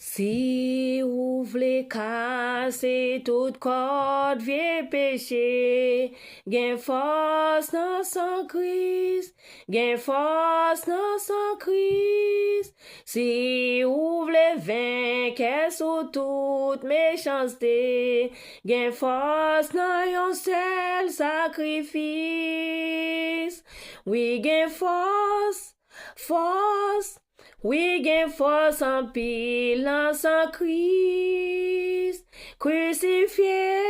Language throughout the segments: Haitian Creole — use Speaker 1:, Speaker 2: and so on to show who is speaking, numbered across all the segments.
Speaker 1: Si ou vle kase tout corde vie péché, gen force dans son Christ, gen force dans son Christ. Si ou vle vaincre sous toute méchanceté, gen force dans yon seul sacrifice. Oui, gen force, force. Oui, gen force en pile dans son Christ crucifié.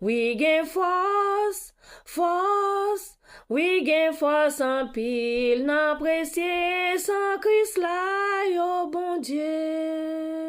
Speaker 1: Oui, gen force, force. Oui, gen force en pile dans précieux sans Christ là, yo bon Dieu.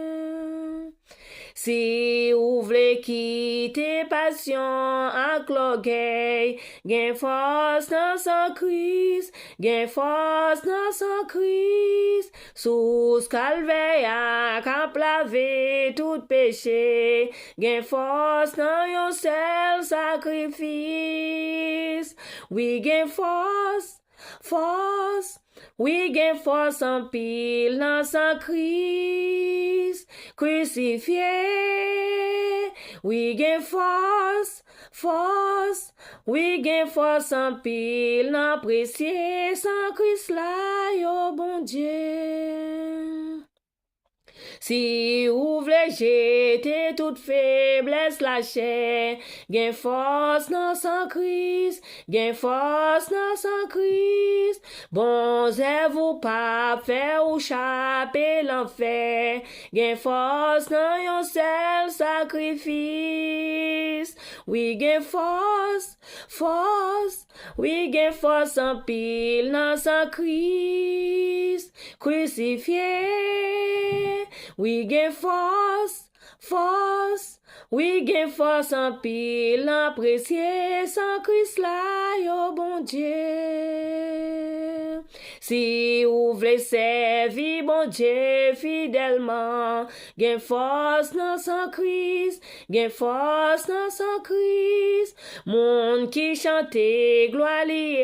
Speaker 1: Si ou vle quitter passion ak l'orgueil, gen force dans son Christ, gen force dans son Christ. Sous calvaire ak ap lave tout péché, gen force dans yon seul sacrifice. Oui, gen force, force. Oui, gen force en pile dans son Christ crucifié. Oui, gen force, force. Oui, gen force en pile dans précieux sans Christ là, yo bon Dieu. Si ou vle jete toute faiblesse la chair, gen force dans son Christ, gen force dans son Christ. Bon zè vous pas faire ou chaper l'enfer, gen force dans yon seul sacrifice. Oui, gen force, force. Oui, gen force en pile dans son Christ crucifié. Oui, gen force, force. Oui, gen force en pile en précieux sans Christ là, yo bon Dieu. Si ou vle servi bon Dieu fidèlement, gen force dans son Christ, gen force dans son Christ. Moun qui chante gloire li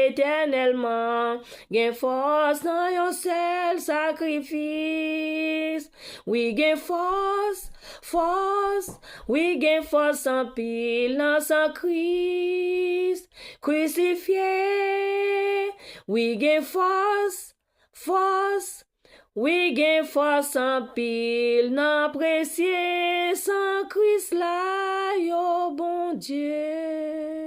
Speaker 1: éternellement, gen force dans yon seul sacrifice. Oui, gen force, force. Oui, gen force en pile dans son Christ crucifié. Oui, gen force, force. Oui, gen force en pile dans précieux sans Christ là, yo bon Dieu.